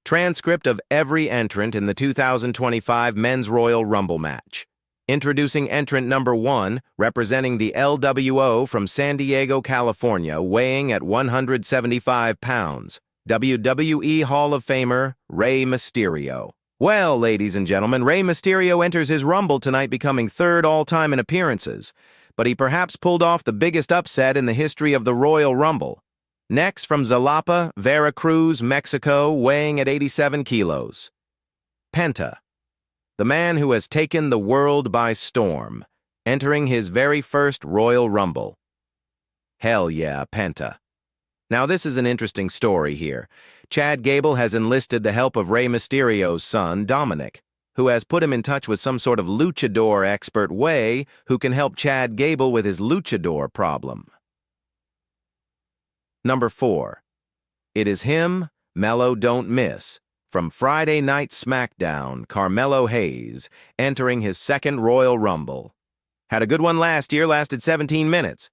Transcript of every entrant in the 2025 Men's Royal Rumble match. Introducing entrant number 1, representing the LWO from San Diego, California, weighing at 175 pounds, WWE Hall of Famer Rey Mysterio. Well, ladies and gentlemen, Rey Mysterio enters his Rumble tonight, becoming third all-time in appearances, but he perhaps pulled off the biggest upset in the history of the Royal Rumble. Next, from Jalapa, Veracruz, Mexico, weighing at 87 kilos. Penta, the man who has taken the world by storm, entering his very first Royal Rumble. Hell yeah, Penta. Now this is an interesting story here. Chad Gable has enlisted the help of Rey Mysterio's son, Dominic, who has put him in touch with some sort of luchador expert who can help Chad Gable with his luchador problem. Number 4. It is him, Mello Don't Miss, from Friday Night SmackDown, Carmelo Hayes, entering his second Royal Rumble. Had a good one last year, lasted 17 minutes.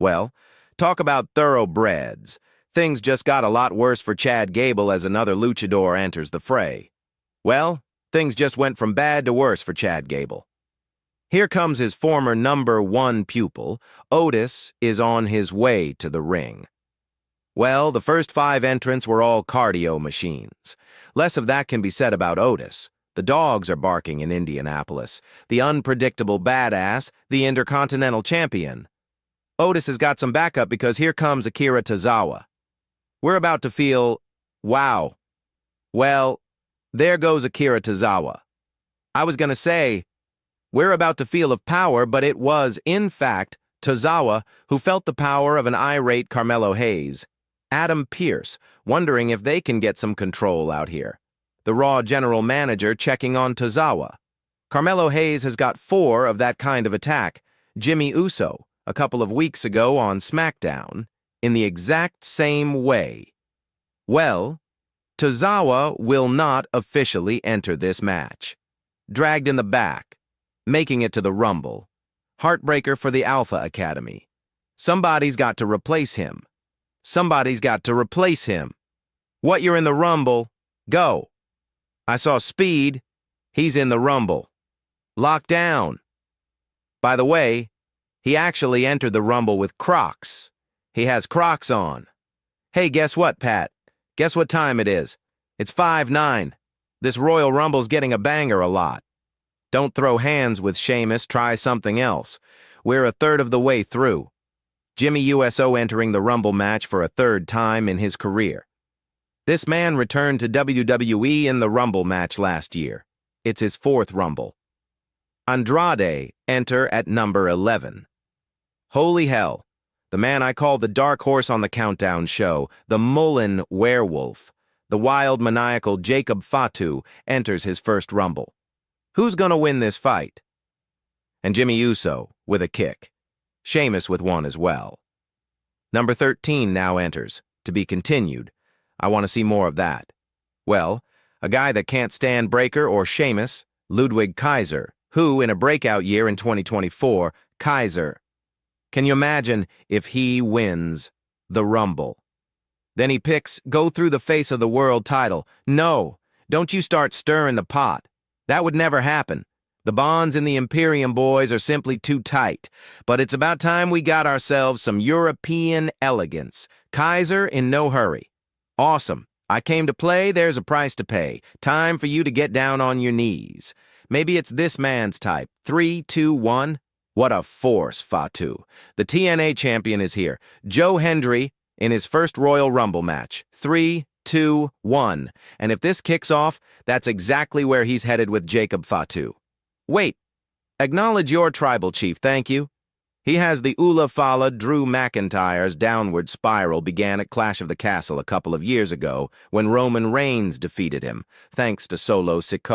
Well, talk about thoroughbreds. Things just got a lot worse for Chad Gable as another luchador enters the fray. Well, things just went from bad to worse for Chad Gable. Here comes his former number 1 pupil. Otis is on his way to the ring. Well, the first 5 entrants were all cardio machines. Less of that can be said about Otis. The dogs are barking in Indianapolis. The unpredictable badass, the Intercontinental Champion. Otis has got some backup because here comes Akira Tozawa. We're about to feel, wow. Well, there goes Akira Tozawa. I was going to say, we're about to feel of power, but it was, in fact, Tozawa who felt the power of an irate Carmelo Hayes. Adam Pearce, wondering if they can get some control out here. The Raw general manager checking on Tozawa. Carmelo Hayes has got 4 of that kind of attack. Jimmy Uso, a couple of weeks ago on SmackDown, in the exact same way. Well, Tozawa will not officially enter this match. Dragged in the back, making it to the Rumble. Heartbreaker for the Alpha Academy. Somebody's got to replace him. Somebody's got to replace him. What, you're in the Rumble? Go. I saw Speed. He's in the Rumble. Lock down. By the way, he actually entered the Rumble with Crocs. He has Crocs on. Hey, guess what, Pat? Guess what time it is? It's 5-9. This Royal Rumble's getting a banger a lot. Don't throw hands with Sheamus, try something else. We're a third of the way through. Jimmy USO entering the Rumble match for a 3rd time in his career. This man returned to WWE in the Rumble match last year. It's his 4th Rumble. Andrade enter at number 11. Holy hell, the man I call the dark horse on the countdown show, the Mullen werewolf, the wild maniacal Jacob Fatu enters his first Rumble. Who's gonna win this fight? And Jimmy Uso with a kick. Sheamus with one as well. Number 13 now enters, to be continued. I want to see more of that. Well, a guy that can't stand Breaker or Sheamus, Ludwig Kaiser, who, in a breakout year in 2024, Kaiser. Can you imagine if he wins the Rumble? Then he picks go through the face of the world title. No, don't you start stirring the pot. That would never happen. The bonds in the Imperium boys are simply too tight, but it's about time we got ourselves some European elegance. Kaiser in no hurry. Awesome. I came to play, there's a price to pay. Time for you to get down on your knees. Maybe it's this man's type. 3, 2, 1. What a force, Fatu. The TNA champion is here. Joe Hendry in his first Royal Rumble match. 3, 2, 1. And if this kicks off, that's exactly where he's headed with Jacob Fatu. Wait, acknowledge your tribal chief, thank you. He has the Ula Fala Drew McIntyre's downward spiral began at Clash of the Castle a couple of years ago when Roman Reigns defeated him, thanks to Solo Sikoa.